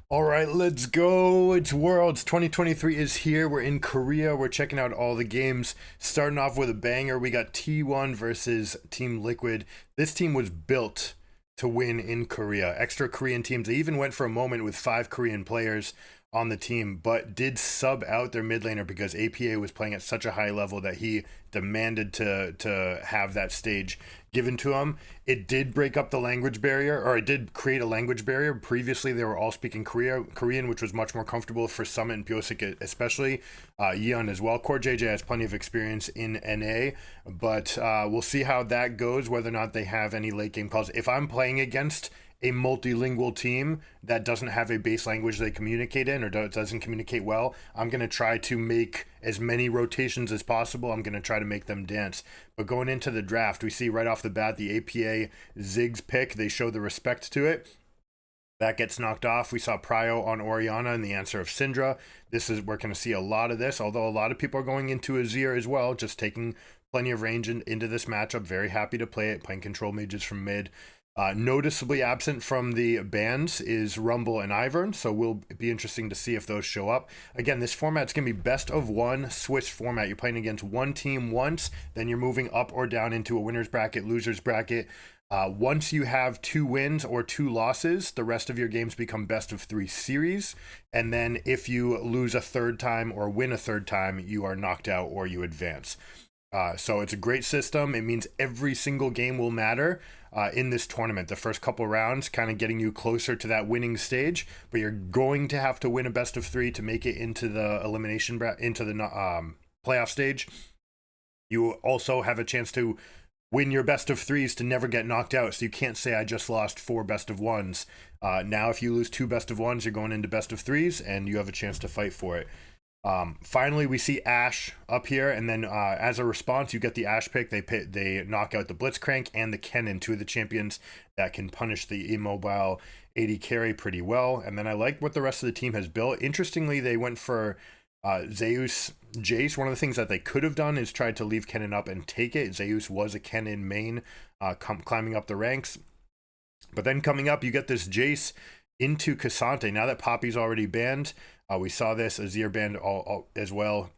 All right, let's go. It's Worlds 2023 is here. We're in Korea. We're checking out all the games. Starting off with a banger. We got T1 versus Team Liquid. This team was built to win in Korea. Extra Korean teams. They even went for a moment with 5 Korean players on the team, but did sub out their mid laner because APA was playing at such a high level that he demanded to have that stage given to him. It did break up the language barrier, or it did create a language barrier. Previously, they were all speaking Korean, which was much more comfortable for Summit and Pyosik, especially Yeon as well. Core JJ has plenty of experience in NA, but we'll see how that goes, whether or not they have any late game calls. If I'm playing against a multilingual team that doesn't have a base language they communicate in or doesn't communicate well, I'm going to try to make as many rotations as possible. I'm going to try to make them dance. But going into the draft, we see right off the bat the APA Ziggs pick. They show the respect to it. That gets knocked off. We saw Prio on Orianna and the answer of Syndra. We're going to see a lot of this, although a lot of people are going into Azir as well, just taking plenty of range into this matchup. Very happy to play it, playing control mages from mid. Noticeably absent from the bans is Rumble and Ivern, so we'll be interesting to see if those show up. Again, this format's going to be best of one Swiss format. You're playing against one team once, then you're moving up or down into a winner's bracket, loser's bracket. Once you have 2 wins or 2 losses, the rest of your games become best of 3 series. And then if you lose a third time or win a third time, you are knocked out or you advance. So it's a great system. It means every single game will matter in this tournament. The first couple rounds kind of getting you closer to that winning stage, but you're going to have to win a best of 3 to make it into the elimination into the playoff stage. You also have a chance to win your best of 3s to never get knocked out. So you can't say I just lost 4 best of 1s. Now if you lose 2 best of 1s, you're going into best of 3s and you have a chance to fight for it. Finally, we see Ashe up here, and then as a response, you get the Ashe pick. They knock out the Blitzcrank and the Kennen, 2 of the champions that can punish the immobile AD carry pretty well. And then I like what the rest of the team has built. Interestingly, they went for Zeus Jace. One of the things that they could have done is tried to leave Kennen up and take it. Zeus was a Kennen main, climbing up the ranks. But then coming up, you get this Jace into Cassante. Now that Poppy's already banned, we saw this Azir banned all as well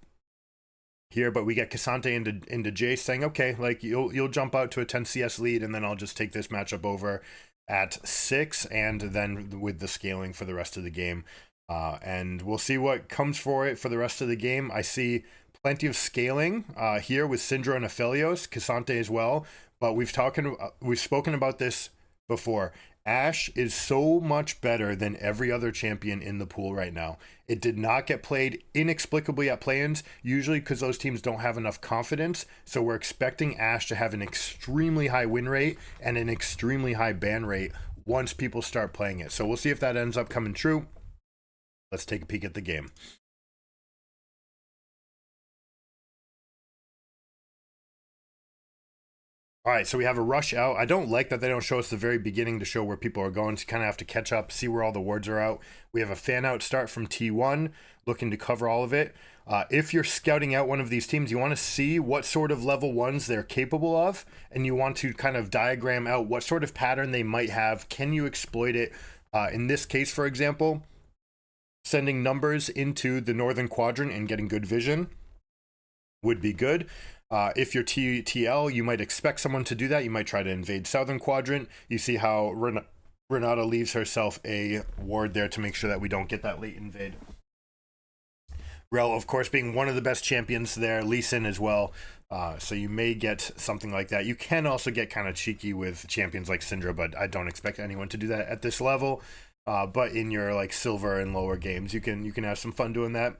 here, but we get Cassante into Jace saying, okay, like you'll jump out to a 10 CS lead, and then I'll just take this matchup over at 6, and then with the scaling for the rest of the game. And we'll see what comes for it for the rest of the game. I see plenty of scaling here with Syndra and Aphelios, Cassante as well, but we've spoken about this before. Ashe is so much better than every other champion in the pool right now. It did not get played inexplicably at play-ins, usually because those teams don't have enough confidence. So we're expecting Ashe to have an extremely high win rate and an extremely high ban rate once people start playing it. So we'll see if that ends up coming true. Let's take a peek at the game. All right, so we have a rush out. I don't like that they don't show us the very beginning to show where people are going. So you kind of have to catch up, see where all the wards are out. We have a fan out start from T1, looking to cover all of it. If you're scouting out one of these teams, you want to see what sort of level 1s they're capable of, and you want to kind of diagram out what sort of pattern they might have. Can you exploit it? In this case, for example, sending numbers into the northern quadrant and getting good vision would be good. If you're TL, you might expect someone to do that. You might try to invade Southern Quadrant. You see how Renata leaves herself a ward there to make sure that we don't get that late invade. Rel, of course, being one of the best champions there. Lee Sin as well. So you may get something like that. You can also get kind of cheeky with champions like Syndra, but I don't expect anyone to do that at this level. But in your like silver and lower games, you can have some fun doing that.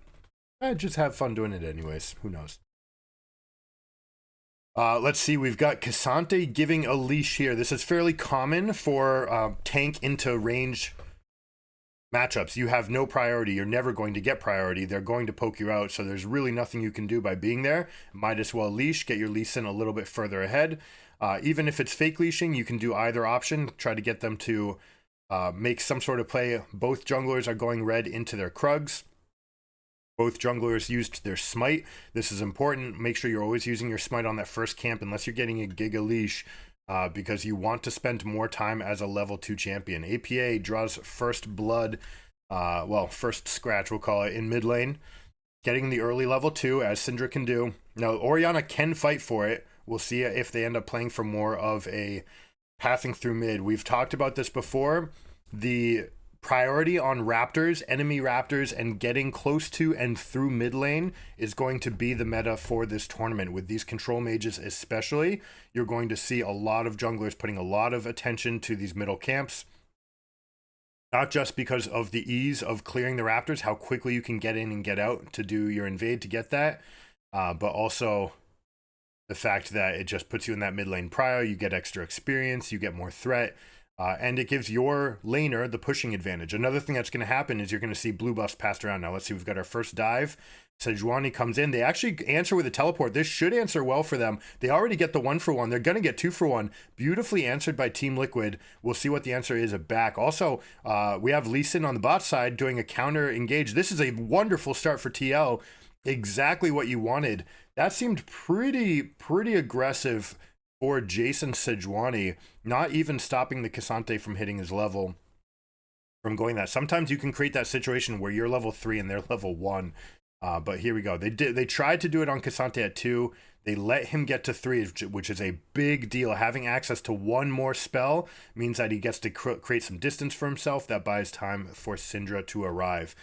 Just have fun doing it anyways. Who knows? Let's see, we've got Cassante giving a leash here. This is fairly common for tank into range matchups. You have no priority. You're never going to get priority. They're going to poke you out, so there's really nothing you can do by being there. Might as well leash, get your leash in a little bit further ahead. Even if it's fake leashing, you can do either option. Try to get them to make some sort of play. Both junglers are going red into their Krugs. Both junglers used their smite. This is important. Make sure you're always using your smite on that first camp unless you're getting a Giga Leash, because you want to spend more time as a level 2 champion. APA draws first blood well, first scratch, we'll call it, in mid lane. Getting the early level 2, as Syndra can do. Now, Orianna can fight for it. We'll see if they end up playing for more of a passing through mid. We've talked about this before. The priority on Raptors, enemy Raptors, and getting close to and through mid lane is going to be the meta for this tournament. With these control mages especially, you're going to see a lot of junglers putting a lot of attention to these middle camps. Not just because of the ease of clearing the Raptors, how quickly you can get in and get out to do your invade to get that, but also the fact that it just puts you in that mid lane prio. You get extra experience, you get more threat, and it gives your laner the pushing advantage. Another thing that's going to happen is you're going to see blue buffs passed around. Now, let's see, we've got our first dive. Sejuani comes in. They actually answer with a teleport. This should answer well for them. They already get the 1-for-1. They're going to get 2-for-1. Beautifully answered by Team Liquid. We'll see what the answer is back. Also, we have Lee Sin on the bot side doing a counter engage. This is a wonderful start for TL. Exactly what you wanted. That seemed pretty aggressive for Jason Sejuani, not even stopping the Cassante from hitting his level, from going that. Sometimes you can create that situation where you're level 3 and they're level 1. But here we go. They tried to do it on Cassante at 2. They let him get to 3, which is a big deal. Having access to one more spell means that he gets to create some distance for himself. That buys time for Syndra to arrive.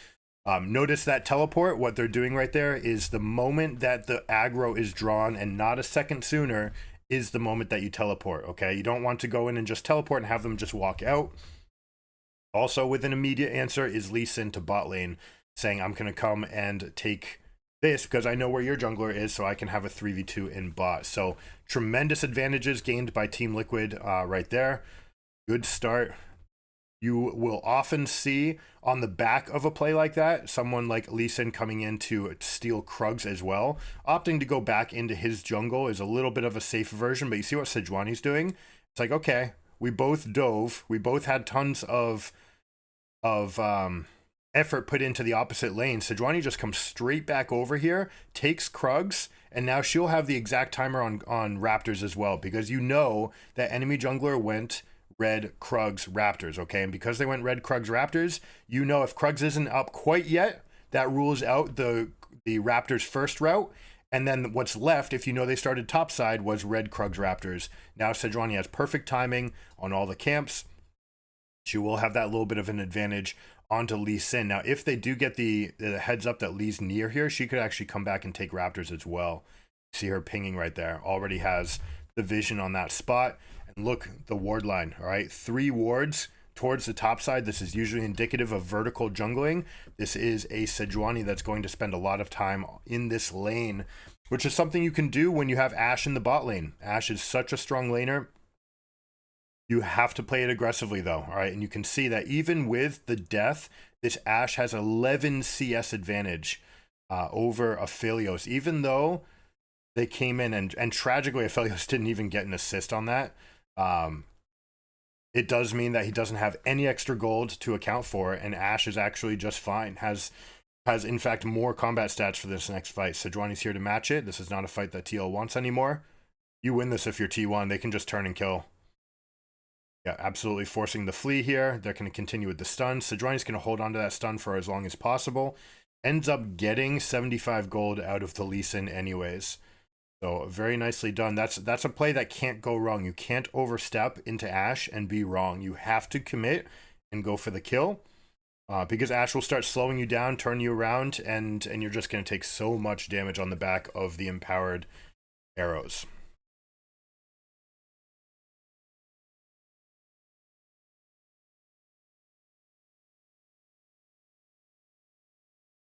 Notice that teleport. What they're doing right there is the moment that the aggro is drawn, and not a second sooner, is the moment that you teleport. Okay, you don't want to go in and just teleport and have them just walk out. Also, with an immediate answer is Lee Sin to bot lane, saying, I'm going to come and take this because I know where your jungler is, so I can have a 3v2 in bot. So tremendous advantages gained by Team Liquid right there. Good start. You will often see on the back of a play like that, someone like Lee Sin coming in to steal Krugs as well. Opting to go back into his jungle is a little bit of a safer version, but you see what Sejuani's doing? It's like, okay, we both dove. We both had tons of effort put into the opposite lane. Sejuani just comes straight back over here, takes Krugs, and now she'll have the exact timer on Raptors as well, because you know that enemy jungler went red Krugs Raptors, okay? And because they went red Krugs Raptors, you know if Krugs isn't up quite yet, that rules out the Raptors first route. And then what's left, if you know they started topside, was red Krugs Raptors. Now Sejuani has perfect timing on all the camps. She will have that little bit of an advantage onto Lee Sin. Now, if they do get the heads up that Lee's near here, she could actually come back and take Raptors as well. See her pinging right there. Already has the vision on that spot. And look, the ward line, all right? 3 wards towards the top side. This is usually indicative of vertical jungling. This is a Sejuani that's going to spend a lot of time in this lane, which is something you can do when you have Ashe in the bot lane. Ashe is such a strong laner. You have to play it aggressively, though, all right? And you can see that even with the death, this Ashe has 11 CS advantage over Aphelios, even though they came in and tragically, Aphelios didn't even get an assist on that. It does mean that he doesn't have any extra gold to account for, and Ashe is actually just fine. Has in fact more combat stats for this next fight. Sejuani's here to match it. This is not a fight that TL wants anymore. You win this if you're T1. They can just turn and kill. Yeah, absolutely forcing the flee here. They're going to continue with the stun. Sejuani's going to hold on to that stun for as long as possible. Ends up getting 75 gold out of the Lee Sin anyways. So very nicely done. That's a play that can't go wrong. You can't overstep into Ashe and be wrong. You have to commit and go for the kill. Because Ashe will start slowing you down, turn you around, and you're just going to take so much damage on the back of the empowered arrows.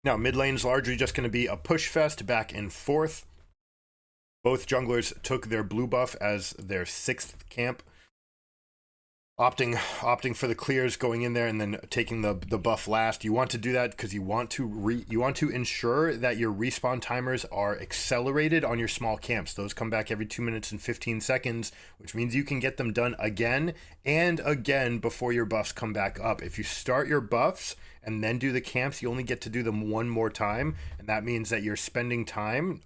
Now, mid lane's largely just going to be a push fest back and forth. Both junglers took their blue buff as their 6th camp, opting for the clears, going in there and then taking the buff last. You want to do that because you want to ensure that your respawn timers are accelerated on your small camps. Those come back every 2 minutes and 15 seconds, which means you can get them done again and again before your buffs come back up. If you start your buffs and then do the camps, you only get to do them one more time, and that means that you're spending time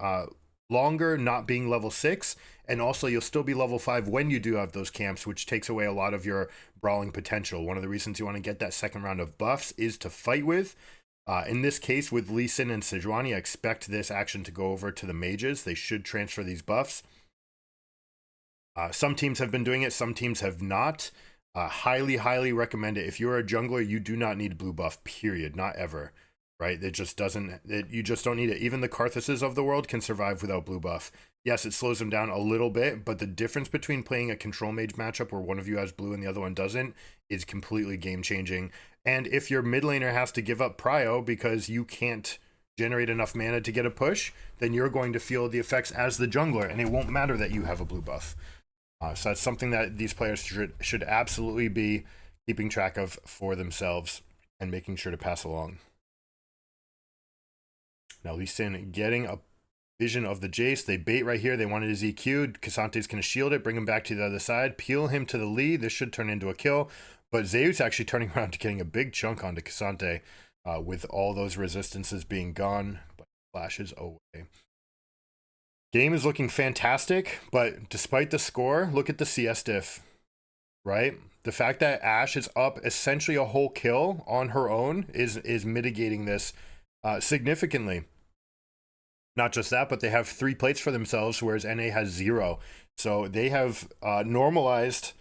longer not being level 6, and also you'll still be level 5 when you do have those camps, which takes away a lot of your brawling potential. One of the reasons you want to get that second round of buffs is to fight with. In this case, with Lee Sin and Sejuani, I expect this action to go over to the mages. They should transfer these buffs. Some teams have been doing it, some teams have not. Highly recommend it. If you're a jungler, you do not need blue buff, period. Not ever, right? It just doesn't, you just don't need it. Even the Karthuses of the world can survive without blue buff. Yes, it slows them down a little bit, but the difference between playing a control mage matchup where one of you has blue and the other one doesn't is completely game changing. And if your mid laner has to give up prio because you can't generate enough mana to get a push, then you're going to feel the effects as the jungler, and it won't matter that you have a blue buff. So that's something that these players should absolutely be keeping track of for themselves and making sure to pass along. Now, Lee Sin getting a vision of the Jace. They bait right here. They wanted his EQ. Kasante's going to shield it, bring him back to the other side, peel him to the lead. This should turn into a kill. But Zeus actually turning around to getting a big chunk onto Kasante with all those resistances being gone. But flashes away. Game is looking fantastic, but despite the score, look at the CS diff, right? The fact that Ashe is up essentially a whole kill on her own is mitigating this significantly. Not just that, but they have 3 plates for themselves, whereas NA has 0. So they have normalized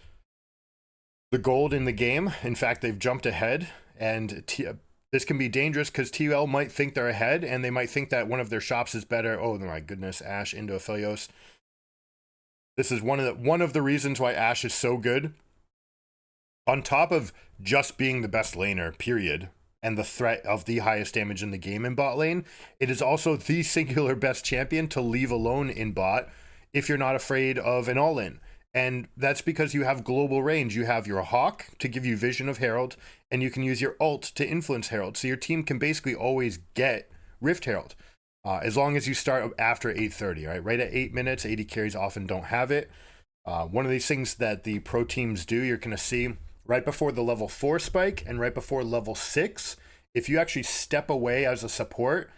the gold in the game. In fact, they've jumped ahead, and this can be dangerous because TL might think they're ahead, and they might think that one of their shops is better. Oh my goodness, Ashe into Aphelios. This is one of the reasons why Ashe is so good. On top of just being the best laner, period, and the threat of the highest damage in the game in bot lane, it is also the singular best champion to leave alone in bot if you're not afraid of an all-in. And that's because you have global range. You have your Hawk to give you vision of Herald, and you can use your ult to influence Herald. So your team can basically always get Rift Herald, as long as you start after 8:30, right? Right at 8 minutes, AD carries often don't have it. One of these things that the pro teams do, you're going to see right before the level 4 spike and right before level 6, if you actually step away as a support,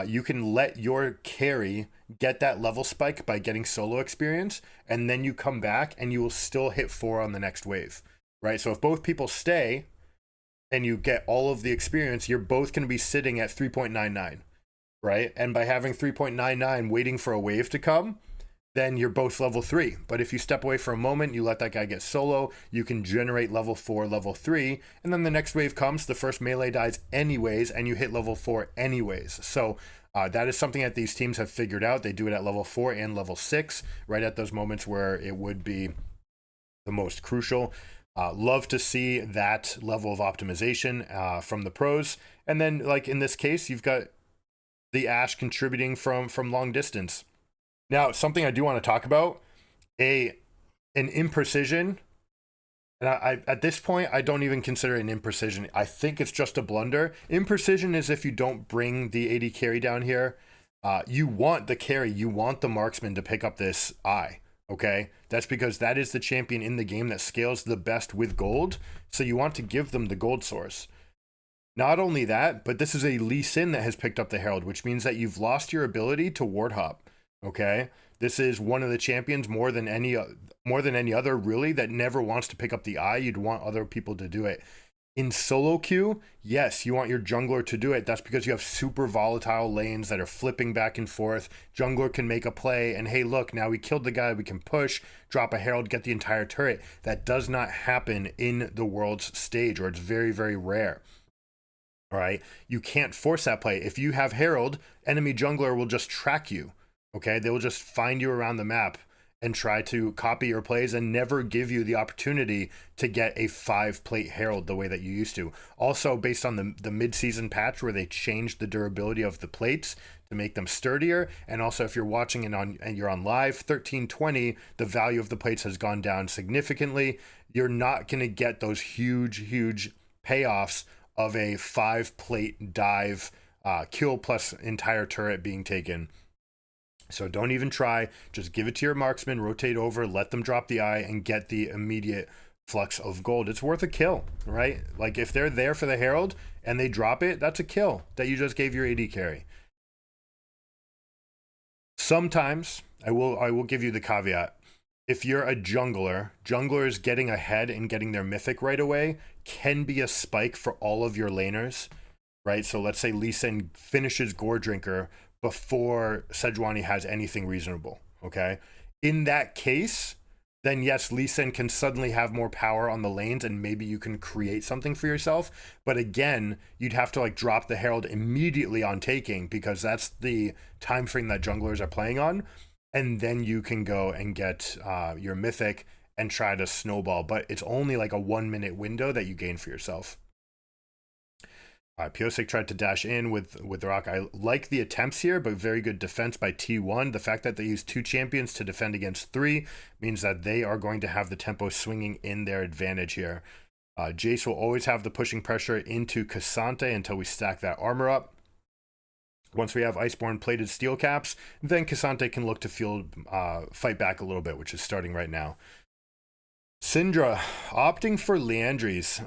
you can let your carry get that level spike by getting solo experience, and then you come back and you will still hit 4 on the next wave, right? So if both people stay and you get all of the experience, you're both going to be sitting at 3.99, right? And by having 3.99 waiting for a wave to come, then you're both level 3. But if you step away for a moment, you let that guy get solo, you can generate level 4, level 3, and then the next wave comes, the first melee dies anyways, and you hit level 4 anyways. So that is something that these teams have figured out. They do it at level 4 and level 6, right at those moments where it would be the most crucial. Love to see that level of optimization from the pros. And then, like in this case, you've got the Ashe contributing from long distance. Now, something I do want to talk about, an imprecision, and I at this point, I don't even consider it an imprecision. I think it's just a blunder. Imprecision is if you don't bring the AD carry down here. You want the carry, you want the marksman to pick up this eye, okay? That's because that is the champion in the game that scales the best with gold, so you want to give them the gold source. Not only that, but this is a Lee Sin that has picked up the Herald, which means that you've lost your ability to ward hop. Okay, this is one of the champions more than any other really that never wants to pick up the eye. You'd want other people to do it. In solo queue, yes, you want your jungler to do it. That's because you have super volatile lanes that are flipping back and forth. Jungler can make a play and hey, look, now we killed the guy, we can push, drop a herald, get the entire turret. That does not happen in the Worlds stage, or it's very, very rare. All right, you can't force that play. If you have herald, enemy jungler will just track you. Okay, they will just find you around the map and try to copy your plays and never give you the opportunity to get a 5-plate herald the way that you used to. Also, based on the mid-season patch where they changed the durability of the plates to make them sturdier, and also if you're watching it and you're on live 1320, the value of the plates has gone down significantly. You're not going to get those huge payoffs of a 5-plate dive kill plus entire turret being taken. So don't even try, just give it to your marksman, rotate over, let them drop the eye, and get the immediate flux of gold. It's worth a kill, right? Like if they're there for the Herald and they drop it, that's a kill that you just gave your AD carry. Sometimes I will give you the caveat. If you're a jungler, junglers getting ahead and getting their mythic right away can be a spike for all of your laners, right? So let's say Lee Sin finishes Gore Drinker before Sejuani has anything reasonable, okay? In that case, then yes, Lee Sin can suddenly have more power on the lanes and maybe you can create something for yourself. But again, you'd have to like drop the Herald immediately on taking because that's the time frame that junglers are playing on. And then you can go and get your mythic and try to snowball. But it's only like a 1 minute window that you gain for yourself. Piosik tried to dash in with the rock. I like the attempts here, but very good defense by T1. The fact that they use 2 champions to defend against 3 means that they are going to have the tempo swinging in their advantage here. Jace will always have the pushing pressure into Cassante until we stack that armor up. Once we have Iceborne plated steel caps, then Cassante can look to fight back a little bit, which is starting right now. Syndra opting for Liandry's.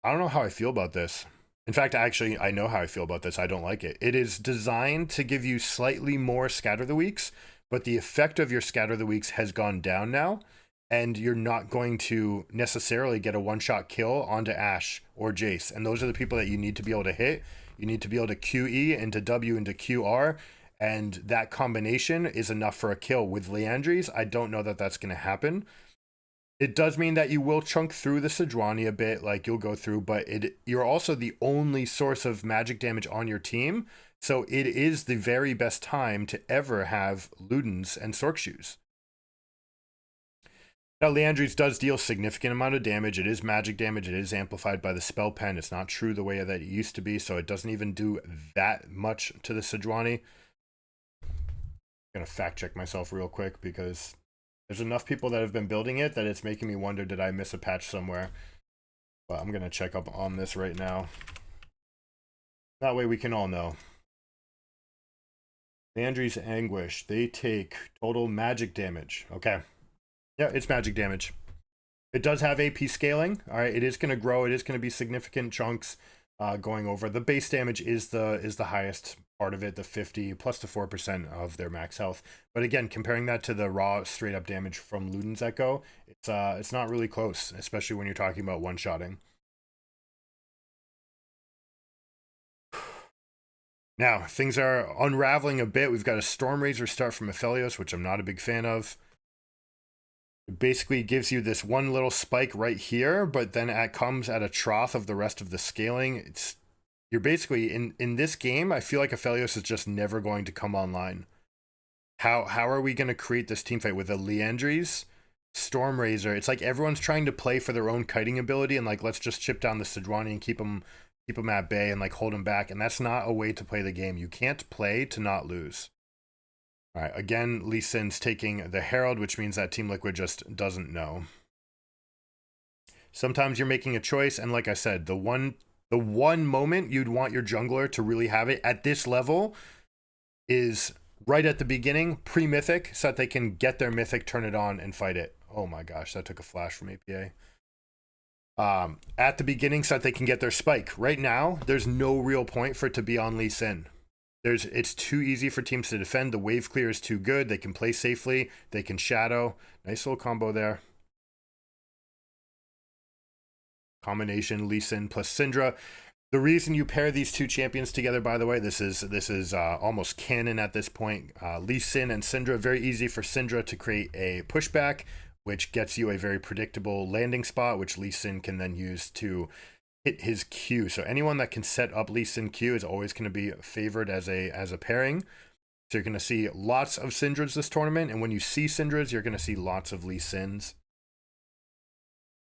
I don't know how I feel about this. In fact, actually, I know how I feel about this. I don't like it. It is designed to give you slightly more Scatter the Weeks, but the effect of your Scatter the Weeks has gone down now, and you're not going to necessarily get a one-shot kill onto Ashe or Jace. And those are the people that you need to be able to hit. You need to be able to QE into W into QR, and that combination is enough for a kill. With Liandry's, I don't know that that's going to happen. It does mean that you will chunk through the Sejuani a bit, like you'll go through, but you're also the only source of magic damage on your team, so it is the very best time to ever have Ludens and Sork Shoes. Now, Liandry's does deal significant amount of damage. It is magic damage. It is amplified by the spell pen. It's not true the way that it used to be, so it doesn't even do that much to the Sejuani. I'm going to fact check myself real quick because there's enough people that have been building it that it's making me wonder, did I miss a patch somewhere? But I'm going to check up on this right now. That way we can all know. Liandry's Anguish. They take total magic damage. Okay. Yeah, it's magic damage. It does have AP scaling. All right, it is going to grow. It is going to be significant chunks going over. The base damage is the highest part of it, the 50 plus the 4% of their max health. But again, comparing that to the raw straight up damage from Luden's Echo, it's not really close, especially when you're talking about one-shotting. Now, things are unraveling a bit. We've got a Stormrazor start from Aphelios, which I'm not a big fan of. It basically gives you this one little spike right here, but then it comes at a trough of the rest of the scaling. You're basically, in this game, I feel like Aphelios is just never going to come online. How are we going to create this team fight with a Liandry's Stormrazor? It's like everyone's trying to play for their own kiting ability and like, let's just chip down the Sejuani and keep them at bay and like hold them back. And that's not a way to play the game. You can't play to not lose. All right, again, Lee Sin's taking the Herald, which means that Team Liquid just doesn't know. Sometimes you're making a choice, and like I said, the one moment you'd want your jungler to really have it at this level is right at the beginning, pre-mythic, so that they can get their mythic, turn it on, and fight it. Oh my gosh, that took a flash from APA. At the beginning, so that they can get their spike. Right now, there's no real point for it to be on Lee Sin. It's too easy for teams to defend. The wave clear is too good. They can play safely. They can shadow. Nice little combo there. Combination Lee Sin plus Syndra. The reason you pair these two champions together, by the way, this is almost canon at this point. Lee Sin and Syndra, very easy for Syndra to create a pushback, which gets you a very predictable landing spot, which Lee Sin can then use to hit his Q. So anyone that can set up Lee Sin Q is always going to be favored as a pairing. So you're going to see lots of Syndras this tournament, and when you see Syndras, you're going to see lots of Lee Sins.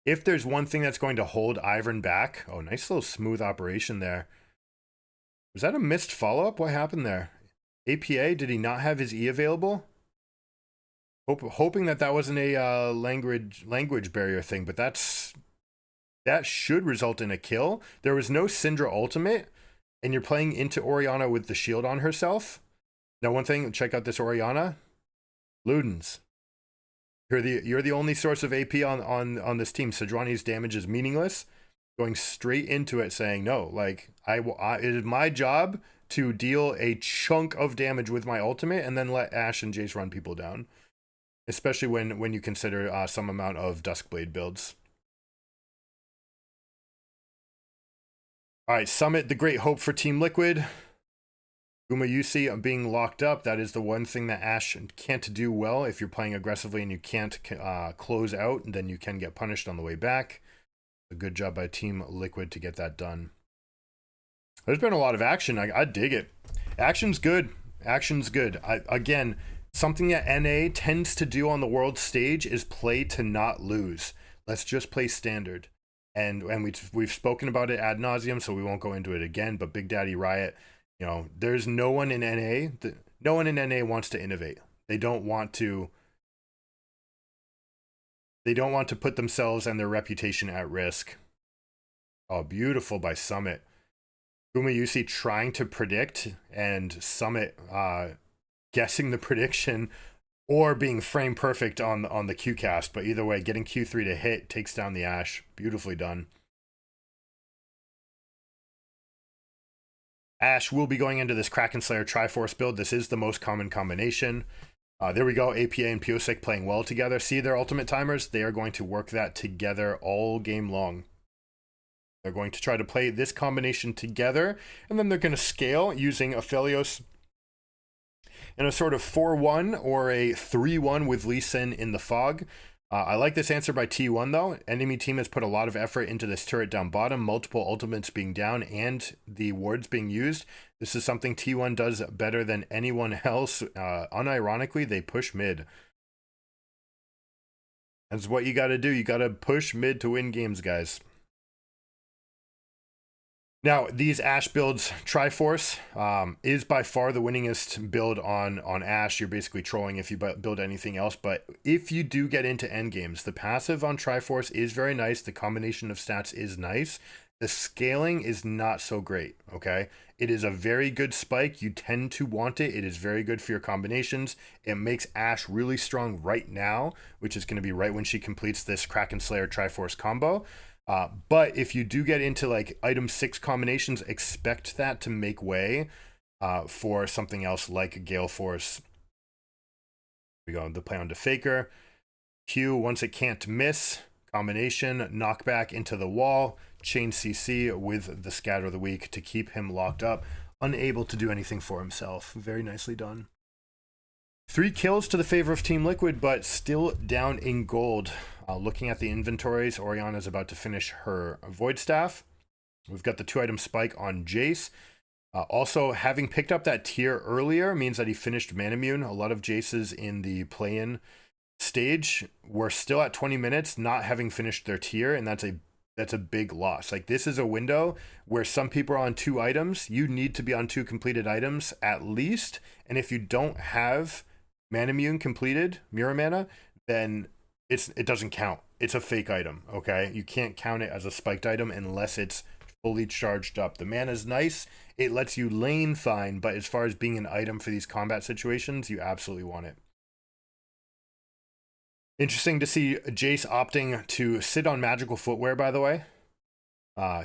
If there's one thing that's going to hold Ivern back, oh, nice little smooth operation there. Was that a missed follow-up? What happened there? APA, did he not have his E available? Hoping that wasn't a language barrier thing, but that should result in a kill. There was no Syndra ultimate, and you're playing into Orianna with the shield on herself. Now, one thing, check out this Orianna. Ludens. You're the only source of AP on this team. Sejuani's damage is meaningless. Going straight into it saying, no, like, it is my job to deal a chunk of damage with my ultimate and then let Ashe and Jace run people down. Especially when you consider some amount of Duskblade builds. All right, Summit, the great hope for Team Liquid. Gumayusi being locked up. That is the one thing that Ashe can't do well. If you're playing aggressively and you can't close out, then you can get punished on the way back. A good job by Team Liquid to get that done. There's been a lot of action. I dig it. Action's good. Action's good. Again, something that NA tends to do on the world stage is play to not lose. Let's just play standard. And we've spoken about it ad nauseum, so we won't go into it again. But Big Daddy Riot, you know, there's no one in NA. No one in NA wants to innovate. They don't want to. They don't want to put themselves and their reputation at risk. Oh, beautiful by Summit. Gumayusi trying to predict and Summit guessing the prediction or being frame perfect on the Q cast. But either way, getting Q3 to hit takes down the Ashe. Beautifully done. Ashe will be going into this Kraken Slayer Triforce build. This is the most common combination. There we go. APA and Pyosik playing well together. See their ultimate timers? They are going to work that together all game long. They're going to try to play this combination together, and then they're going to scale using Aphelios in a sort of 4-1 or a 3-1 with Lee Sin in the fog. I like this answer by T1 though. Enemy team has put a lot of effort into this turret down bottom, multiple ultimates being down and the wards being used. This is something T1 does better than anyone else. Unironically, they push mid. That's what you got to do. You got to push mid to win games, guys. Now, these Ashe builds, Triforce is by far the winningest build on Ashe. You're basically trolling if you build anything else. But if you do get into endgames, the passive on Triforce is very nice. The combination of stats is nice. The scaling is not so great, okay? It is a very good spike. You tend to want it. It is very good for your combinations. It makes Ashe really strong right now, which is going to be right when she completes this Kraken Slayer Triforce combo. But if you do get into like item 6 combinations, expect that to make way for something else like Gale Force. We go the play on to Faker. Q, once it can't miss, combination, knockback into the wall, chain CC with the Scatter of the Week to keep him locked up, unable to do anything for himself. Very nicely done. 3 kills to the favor of Team Liquid, but still down in gold. Looking at the inventories, Orianna is about to finish her Void Staff. We've got the 2-item spike on Jace. Also, having picked up that tier earlier means that he finished Manamune. A lot of Jaces in the play-in stage were still at 20 minutes, not having finished their tier, and that's a big loss. Like, this is a window where some people are on 2 items. You need to be on 2 completed items at least, and if you don't have Manamune completed, Mirror Mana, then it doesn't count. It's a fake item, okay? You can't count it as a spiked item unless it's fully charged up. The mana's nice. It lets you lane fine, but as far as being an item for these combat situations, you absolutely want it. Interesting to see Jace opting to sit on magical footwear, by the way.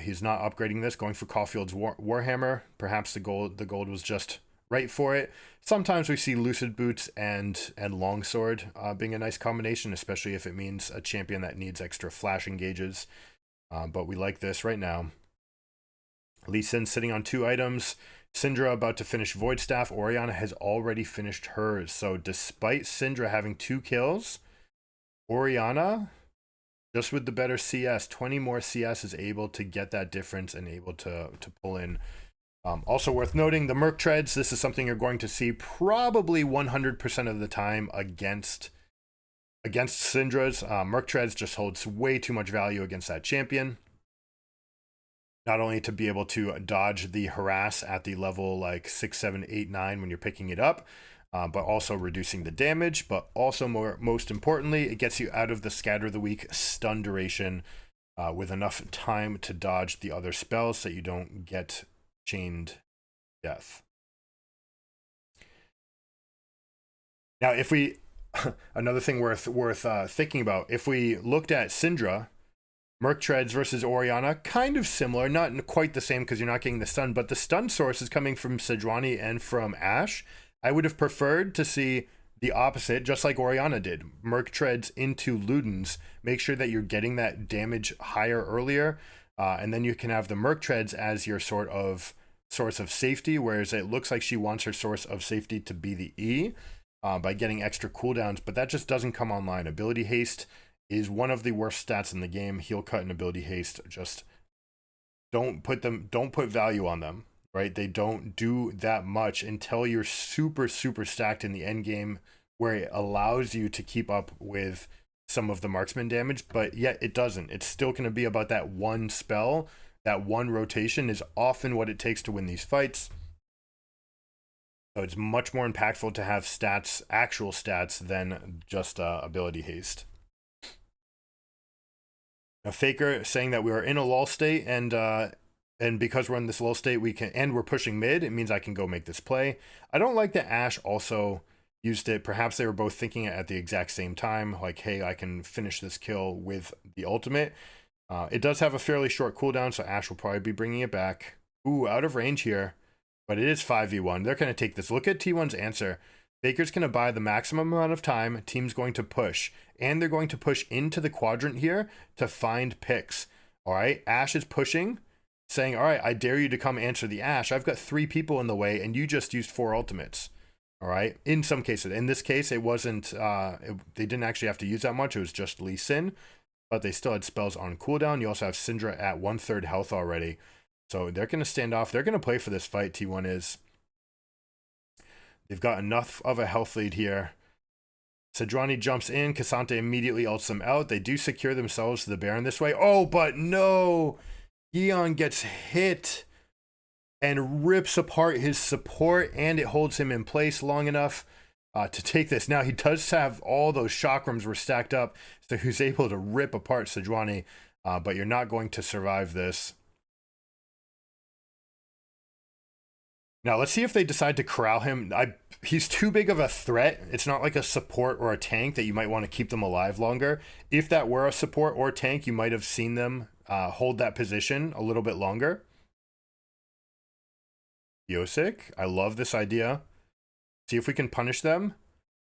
He's not upgrading this, going for Caulfield's Warhammer. Perhaps the gold was just right for it. Sometimes we see Lucid Boots and Longsword being a nice combination, especially if it means a champion that needs extra flash engages. But we like this right now. Lee Sin sitting on 2 items. Syndra about to finish Void Staff. Orianna has already finished hers. So despite Syndra having 2 kills, Orianna, just with the better CS, 20 more CS, is able to get that difference and able to pull in. Also worth noting, the Merc Treads. This is something you're going to see probably 100% of the time against Syndra's. Merc Treads just holds way too much value against that champion. Not only to be able to dodge the harass at the level like 6, 7, 8, 9 when you're picking it up, but also reducing the damage. But also, most importantly, it gets you out of the Scatter of the Week stun duration with enough time to dodge the other spells so you don't get chained death. Now, if we another thing worth thinking about, if we looked at Syndra, Merc Treads versus Orianna, kind of similar, not quite the same because you're not getting the stun, but the stun source is coming from Sejuani and from Ashe. I would have preferred to see the opposite, just like Orianna did. Merc Treads into Ludens. Make sure that you're getting that damage higher earlier, and then you can have the Merc Treads as your sort of source of safety, whereas it looks like she wants her source of safety to be the E by getting extra cooldowns, but that just doesn't come online. Ability Haste is one of the worst stats in the game. Heal Cut and Ability Haste, just don't put value on them, right? They don't do that much until you're super stacked in the end game, where it allows you to keep up with some of the marksman damage, but yet it doesn't. It's still going to be about that one spell. That one rotation is often what it takes to win these fights. So it's much more impactful to have stats, actual stats, than just ability haste. Now, Faker saying that we are in a lull state, and because we're in this lull state, we're pushing mid. It means I can go make this play. I don't like that Ashe also used it. Perhaps they were both thinking it at the exact same time, like, hey, I can finish this kill with the ultimate. It does have a fairly short cooldown, so Ashe will probably be bringing it back. Ooh, out of range here, but it is 5v1. They're going to take this. Look at T1's answer. Faker's going to buy the maximum amount of time. Team's going to push, and they're going to push into the quadrant here to find picks. All right, Ashe is pushing, saying, all right, I dare you to come answer the Ashe. I've got 3 people in the way, and you just used 4 ultimates. All right, in some cases. In this case, it wasn't, they didn't actually have to use that much. It was just Lee Sin, but they still had spells on cooldown. You also have Syndra at 1/3 health already. So they're going to stand off. They're going to play for this fight, T1 is. They've got enough of a health lead here. Sejuani jumps in. K'Sante immediately ults them out. They do secure themselves to the Baron this way. Oh, but no! Gion gets hit and rips apart his support, and it holds him in place long enough to take this. Now, he does have all those chakrams were stacked up, so he's able to rip apart Sejuani, but you're not going to survive this. Now, let's see if they decide to corral him. He's too big of a threat. It's not like a support or a tank that you might want to keep them alive longer. If that were a support or tank, you might have seen them hold that position a little bit longer. Yosik, I love this idea. See if we can punish them.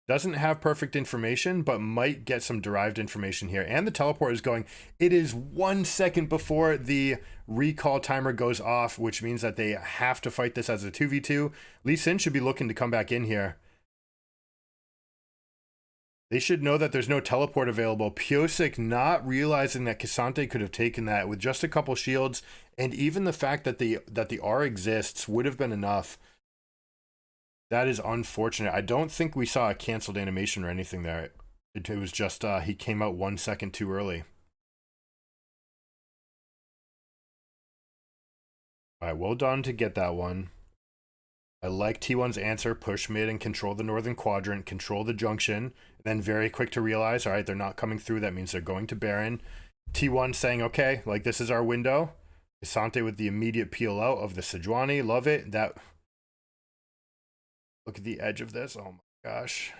Doesn't have perfect information, but might get some derived information here. And the teleport is going. It is 1 second before the recall timer goes off, which means that they have to fight this as a 2v2. Lee Sin should be looking to come back in here. They should know that there's no teleport available. Pyosik not realizing that K'Sante could have taken that with just a couple shields, and even the fact that the R exists would have been enough. That is unfortunate. I don't think we saw a canceled animation or anything there. It was just he came out 1 second too early. All right, well done to get that one. I like T1's answer. Push mid and control the northern quadrant, control the junction, then very quick to realize, all right, they're not coming through. That means they're going to Baron. T1 saying, okay, like this is our window. K'Sante with the immediate peel out of the Sejuani. Love it. Look at the edge of this. Oh my gosh.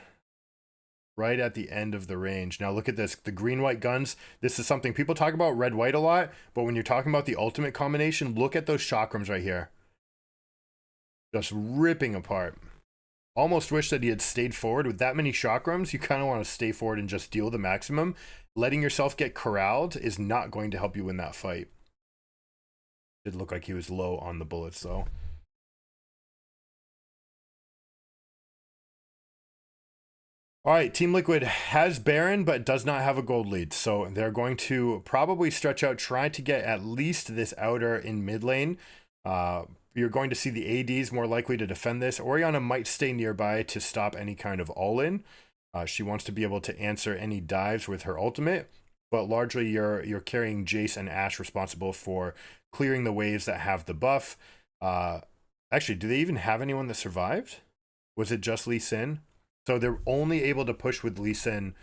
Right at the end of the range. Now look at this. The green-white guns. This is something people talk about red-white a lot, but when you're talking about the ultimate combination, look at those chakrams right here. Just ripping apart. Almost wish that he had stayed forward. With that many chakrams, you kind of want to stay forward and just deal the maximum. Letting yourself get corralled is not going to help you win that fight. It looked like he was low on the bullets though. All right, Team Liquid has Baron, but does not have a gold lead. So they're going to probably stretch out, try to get at least this outer in mid lane. You're going to see the ADs more likely to defend this. Orianna might stay nearby to stop any kind of all-in. She wants to be able to answer any dives with her ultimate, but largely you're carrying Jace and Ashe responsible for clearing the waves that have the buff. Actually, do they even have anyone that survived? Was it just Lee Sin? So they're only able to push with Lee Sin.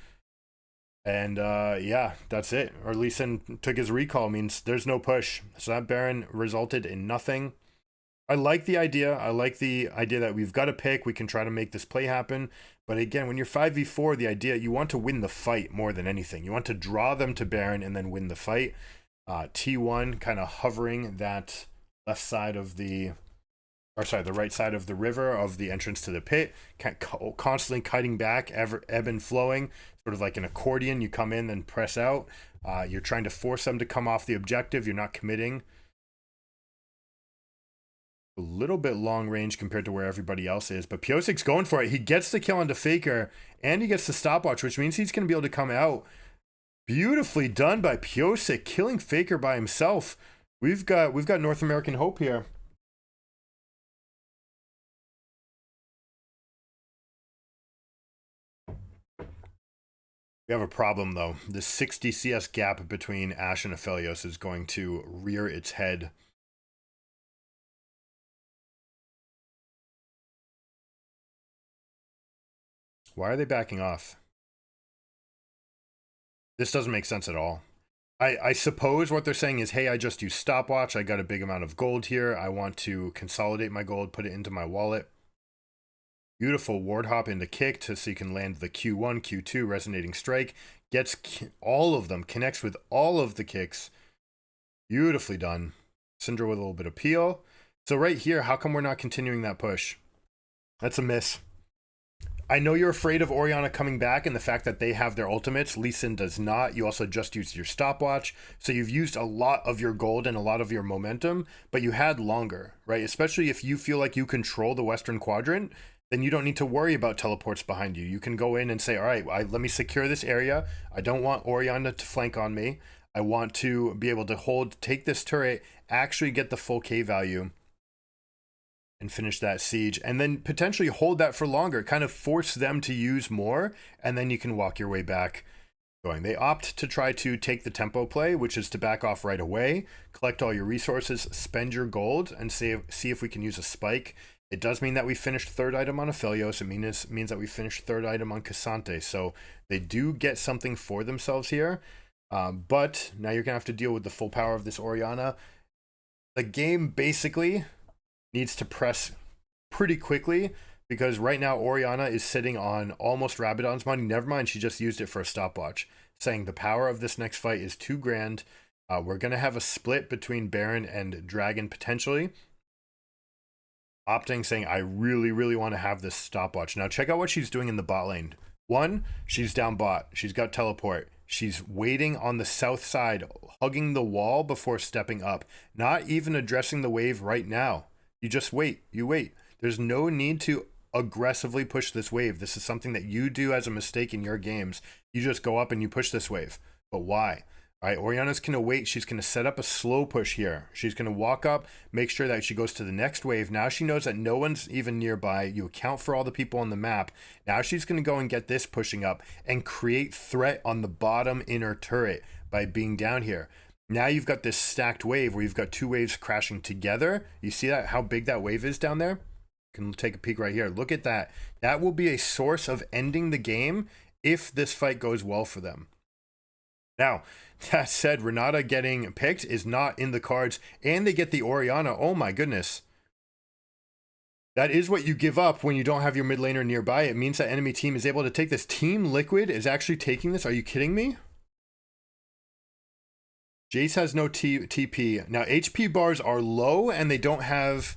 And yeah, that's it. Or Lee Sin took his recall, means there's no push. So that Baron resulted in nothing. I like the idea. I like the idea that we've got a pick. We can try to make this play happen. But again, when you're 5v4, the idea, you want to win the fight more than anything. You want to draw them to Baron and then win the fight. T1 kind of hovering that left side of the, or sorry, the right side of the river of the entrance to the pit, constantly kiting back, ebb and flowing, sort of like an accordion. You come in, then press out. You're trying to force them to come off the objective. You're not committing. A little bit long range compared to where everybody else is, but Piosik's going for it. He gets the kill onto Faker, and he gets the stopwatch, which means he's going to be able to come out. Beautifully done by Piosik, killing Faker by himself. We've got North American hope here. We have a problem though. The 60 CS gap between Ashe and Aphelios is going to rear its head. Why are they backing off? This doesn't make sense at all. I suppose what they're saying is, hey, I just used stopwatch. I got a big amount of gold here. I want to consolidate my gold, put it into my wallet. Beautiful ward hop into kick so you can land the Q1, Q2 resonating strike. Gets all of them, connects with all of the kicks. Beautifully done. Syndra with a little bit of peel. So right here, how come we're not continuing that push? That's a miss. I know you're afraid of Orianna coming back and the fact that they have their ultimates. Lee Sin does not. You also just used your stopwatch. So you've used a lot of your gold and a lot of your momentum, but you had longer, right? Especially if you feel like you control the Western Quadrant, then you don't need to worry about teleports behind you. You can go in and say, all right, let me secure this area. I don't want Orianna to flank on me. I want to be able to take this turret, actually get the full K value, and finish that siege, and then potentially hold that for longer, kind of force them to use more, and then you can walk your way back going. They opt to try to take the tempo play, which is to back off right away, collect all your resources, spend your gold, and see if we can use a spike. It does mean that we finished third item on Aphelios. It means that we finished third item on Cassante, so they do get something for themselves here, but now you're gonna have to deal with the full power of this Orianna. The game basically needs to press pretty quickly, because right now Orianna is sitting on almost Rabadon's money. Never mind, she just used it for a stopwatch, saying the power of this next fight is too grand. We're going to have a split between Baron and Dragon potentially. Opting, saying, I really, really want to have this stopwatch. Now check out what she's doing in the bot lane. One, she's down bot. She's got teleport. She's waiting on the south side, hugging the wall before stepping up. Not even addressing the wave right now. You just wait. You wait. There's no need to aggressively push this wave. This is something that you do as a mistake in your games. You just go up and you push this wave. But why? All right, Orianna's going to wait. She's going to set up a slow push here. She's going to walk up, make sure that she goes to the next wave. Now she knows that no one's even nearby. You account for all the people on the map. Now she's going to go and get this pushing up and create threat on the bottom inner turret by being down here. Now you've got this stacked wave where you've got two waves crashing together. You see that, how big that wave is down there? You can take a peek right here. Look at that. That will be a source of ending the game if this fight goes well for them. Now, that said, Renata getting picked is not in the cards, and they get the Orianna. Oh my goodness. That is what you give up when you don't have your mid laner nearby. It means that enemy team is able to take this. Team Liquid is actually taking this. Are you kidding me? Jace has no TP. Now, HP bars are low, and they don't have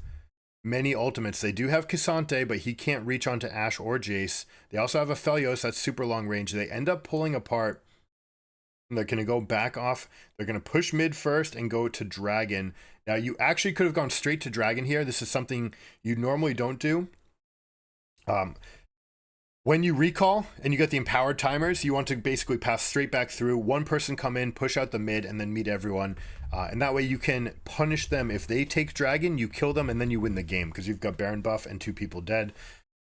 many ultimates. They do have Cassante, but he can't reach onto Ashe or Jace. They also have Aphelios that's super long range. They end up pulling apart. They're going to go back off. They're going to push mid first and go to Dragon. Now, you actually could have gone straight to Dragon here. This is something you normally don't do. When you recall and you get the empowered timers, you want to basically pass straight back through. One person come in, push out the mid, and then meet everyone. And that way you can punish them. If they take Dragon, you kill them, and then you win the game because you've got Baron buff and two people dead.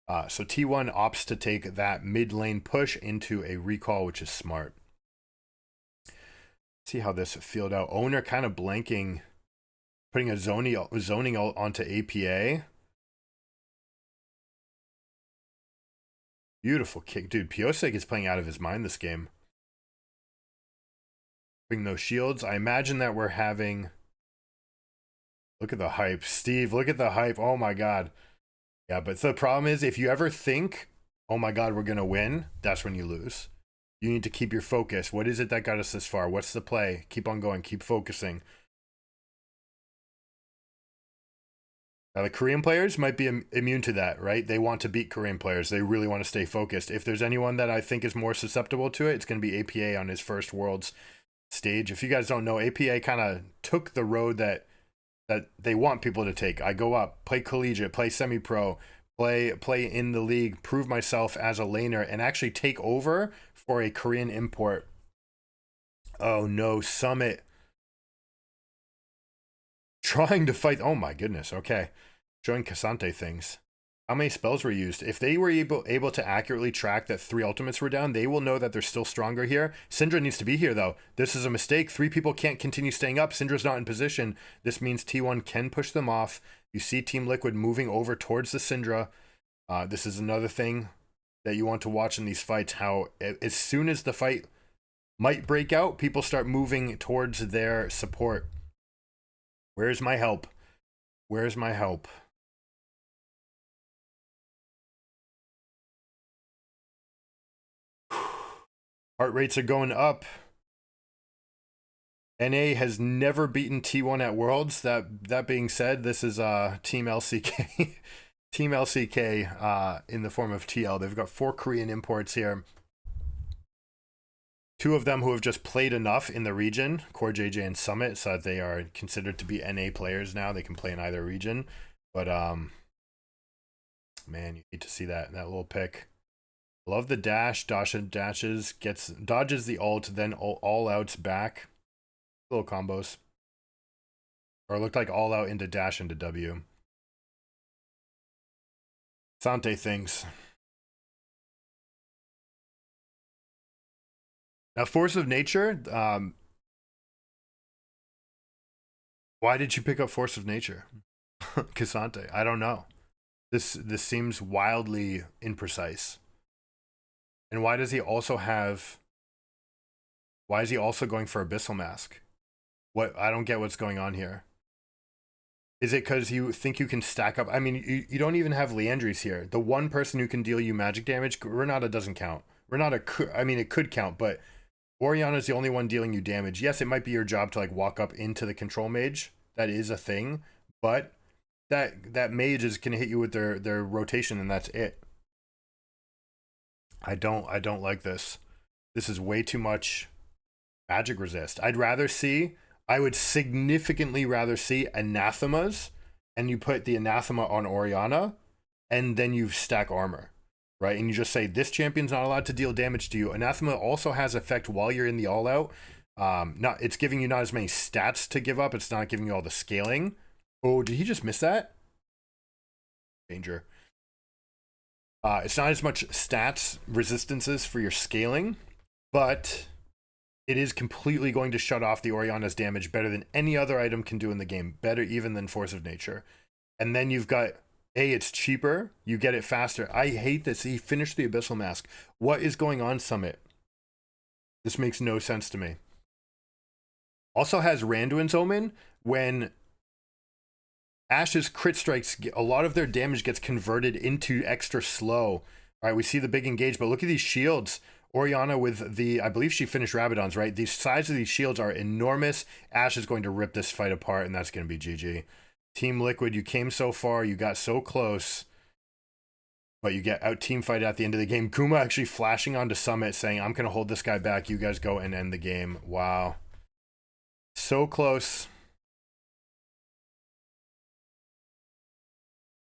So T1 opts to take that mid lane push into a recall, which is smart. See how this field out. Owner kind of blanking, putting a zoning onto APA. Beautiful kick. Dude, Piosik is playing out of his mind this game. Bring those shields. I imagine that we're having... Look at the hype. Steve, look at the hype. Oh my god. Yeah, but the problem is, if you ever think, oh my god, we're going to win, that's when you lose. You need to keep your focus. What is it that got us this far? What's the play? Keep on going. Keep focusing. Now, the Korean players might be immune to that, right? They want to beat Korean players. They really want to stay focused. If there's anyone that I think is more susceptible to it, it's going to be APA on his first Worlds stage. If you guys don't know, APA kind of took the road that they want people to take. I go up, play collegiate, play semi-pro, play in the league, prove myself as a laner, and actually take over for a Korean import. Oh no, Summit trying to fight. Oh my goodness. Okay, showing Cassante things. How many spells were used? If they were able to accurately track that 3 ultimates were down, they will know that they're still stronger here. Syndra needs to be here, though. This is a mistake. 3 people can't continue staying up. Syndra's not in position. This means T1 can push them off. You see Team Liquid moving over towards the Syndra. This is another thing that you want to watch in these fights, how as soon as the fight might break out, people start moving towards their support. Where's my help? Where's my help? Heart rates are going up. NA has never beaten T1 at Worlds. That being said, this is Team LCK. Team LCK in the form of TL. They've got 4 Korean imports here. 2 of them who have just played enough in the region, Core JJ and Summit, so that they are considered to be NA players now. They can play in either region. But man, you need to see that little pick. Love the dash. Dasha dashes, dodges the ult, then all outs back. Little combos. Or it looked like all out into dash into W. Sante things. Now, Force of Nature. Why did you pick up Force of Nature? Cassante. I don't know. This seems wildly imprecise. And why does he also have... Why is he also going for Abyssal Mask? What? I don't get what's going on here. Is it because you think you can stack up? I mean, you don't even have Leandries here. The one person who can deal you magic damage, Renata doesn't count. Renata could, I mean, it could count, but Orianna is the only one dealing you damage. Yes, it might be your job to like walk up into the control mage. That is a thing, but that mage is gonna hit you with their rotation, and that's it. I don't like this. This is way too much magic resist. I would significantly rather see anathemas, and you put the anathema on Orianna, and then you stack armor, right? And you just say, this champion's not allowed to deal damage to you. Anathema also has effect while you're in the all-out. It's giving you not as many stats to give up. It's not giving you all the scaling. Oh, did he just miss that? Danger. It's not as much stats resistances for your scaling, but it is completely going to shut off the Orianna's damage better than any other item can do in the game. Better even than Force of Nature. And then you've got, it's cheaper. You get it faster. I hate this. He finished the Abyssal Mask. What is going on, Summit? This makes no sense to me. Also has Randuin's Omen. When Ashe's crit strikes, a lot of their damage gets converted into extra slow. All right, we see the big engage, but look at these shields. Orianna with the, I believe she finished Rabadon's, right? The size of these shields are enormous. Ashe is going to rip this fight apart, and that's going to be GG. Team Liquid, you came so far, you got so close, but you get out team fight at the end of the game. Kuma actually flashing onto Summit saying, I'm going to hold this guy back. You guys go and end the game. Wow. So close.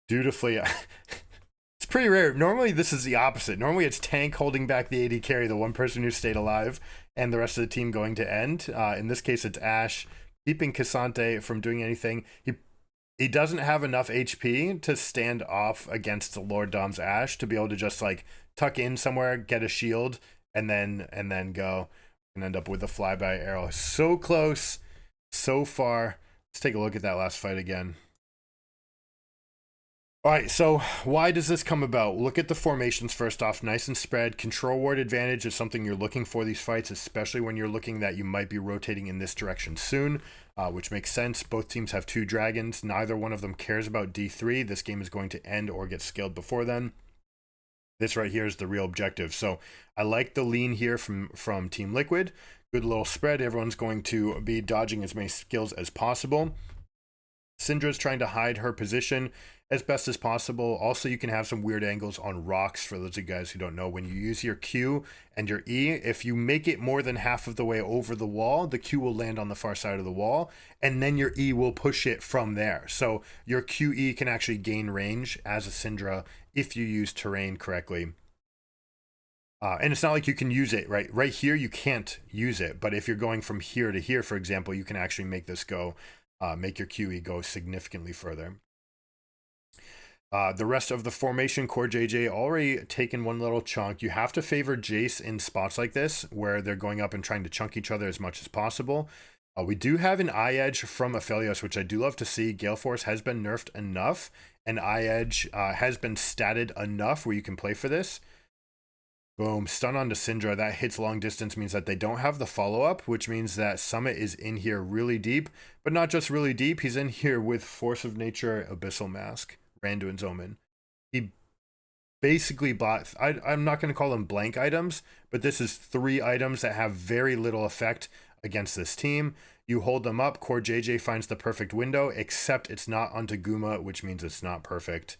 Dutifully. It's pretty rare. Normally this is the opposite. Normally it's tank holding back the AD carry, the one person who stayed alive, and the rest of the team going to end. In this case, it's Ashe keeping Cassante from doing anything. He doesn't have enough HP to stand off against the Lord Dom's Ashe to be able to just like tuck in somewhere, get a shield, and then go and end up with a flyby arrow. So close, so far. Let's take a look at that last fight again. All right, so why does this come about? Look at the formations first off, nice and spread. Control ward advantage is something you're looking for these fights, especially when you're looking that you might be rotating in this direction soon, which makes sense. Both teams have 2 dragons. Neither one of them cares about D3. This game is going to end or get scaled before then. This right here is the real objective. So I like the lean here from Team Liquid. Good little spread. Everyone's going to be dodging as many skills as possible. Syndra's trying to hide her position as best as possible. Also, you can have some weird angles on rocks. For those of you guys who don't know, when you use your Q and your E, if you make it more than half of the way over the wall, the Q will land on the far side of the wall, and then your E will push it from there. So your QE can actually gain range as a Syndra if you use terrain correctly. And it's not like you can use it right here. You can't use it, but if you're going from here to here, for example, you can actually make this go. Make your QE go significantly further. The rest of the formation, Core JJ already taken one little chunk. You have to favor Jace in spots like this where they're going up and trying to chunk each other as much as possible. We do have an eye edge from Aphelios, which I do love to see. Gale Force has been nerfed enough, and eye edge has been statted enough where you can play for this. Boom, stun onto Syndra. That hits long distance, means that they don't have the follow-up, which means that Summit is in here really deep, but not just really deep. He's in here with Force of Nature, Abyssal Mask, Randuin's Omen. He basically bought, I'm not going to call them blank items, but this is 3 items that have very little effect against this team. You hold them up, Core JJ finds the perfect window, except it's not onto Guma, which means it's not perfect.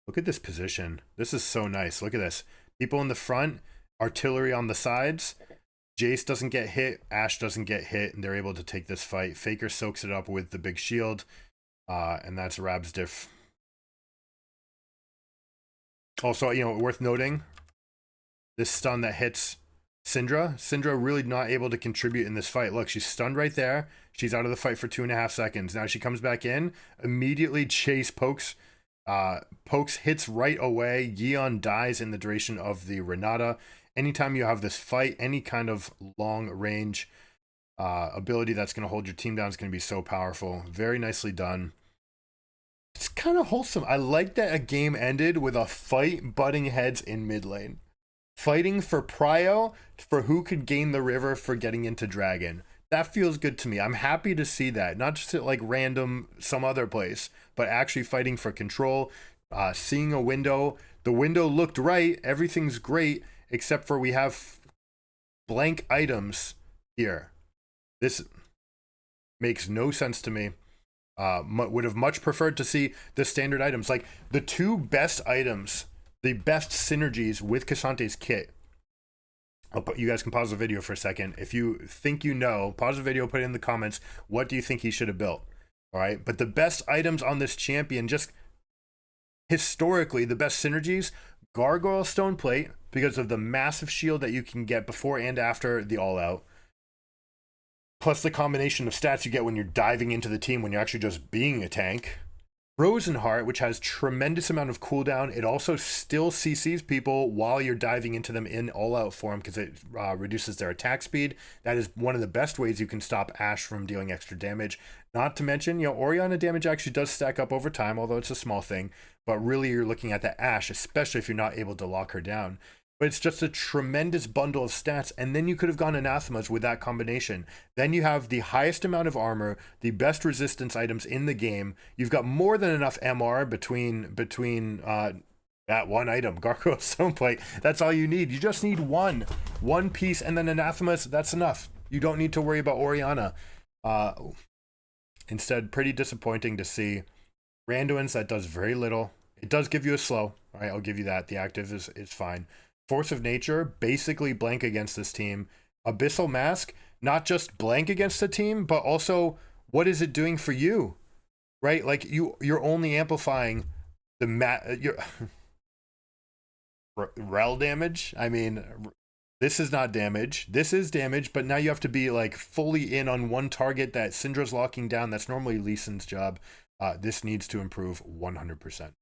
Look at this position. This is so nice. Look at this. People in the front, artillery on the sides. Jace doesn't get hit, Ashe doesn't get hit, and they're able to take this fight. Faker soaks it up with the big shield, and that's Rab's diff. Also, you know, worth noting, this stun that hits Syndra. Syndra really not able to contribute in this fight. Look, she's stunned right there. She's out of the fight for 2.5 seconds. Now she comes back in. Immediately Chase pokes, hits right away. Yeon dies in the duration of the Renata. Anytime you have this fight, any kind of long range ability that's going to hold your team down is going to be so powerful. Very nicely done. It's kind of wholesome. I like that a game ended with a fight butting heads in mid lane. Fighting for prio, for who could gain the river for getting into Dragon. That feels good to me. I'm happy to see that. Not just at like random some other place, but actually fighting for control, seeing a window. The window looked right. Everything's great, except for we have blank items here. This makes no sense to me. Would have much preferred to see the standard items. Like the 2 best items, the best synergies with Cassante's kit. You guys can pause the video for a second. If you think you know, pause the video, put it in the comments. What do you think he should have built? All right. But the best items on this champion, just historically, the best synergies, Gargoyle Stone Plate, because of the massive shield that you can get before and after the All Out. Plus the combination of stats you get when you're diving into the team when you're actually just being a tank. Frozen Heart, which has tremendous amount of cooldown. It also still CCs people while you're diving into them in all-out form because it reduces their attack speed. That is one of the best ways you can stop Ashe from dealing extra damage. Not to mention, you know, Orianna damage actually does stack up over time, although it's a small thing. But really, you're looking at the Ashe, especially if you're not able to lock her down. But it's just a tremendous bundle of stats, and then you could have gone Anathemas with that combination. Then you have the highest amount of armor, the best resistance items in the game. You've got more than enough MR between that one item, Gargoyle Stoneplate. That's all you need. You just need one piece, and then Anathemas. That's enough. You don't need to worry about Orianna. Instead, pretty disappointing to see. Randuin's, that does very little. It does give you a slow. All right, I'll give you that. The active is fine. Force of Nature, basically blank against this team. Abyssal Mask, not just blank against the team, but also what is it doing for you? Right? Like you're only amplifying the your rel damage. I mean, this is not damage. This is damage, but now you have to be like fully in on one target that Syndra's locking down. That's normally Lee Sin's job. This needs to improve 100%.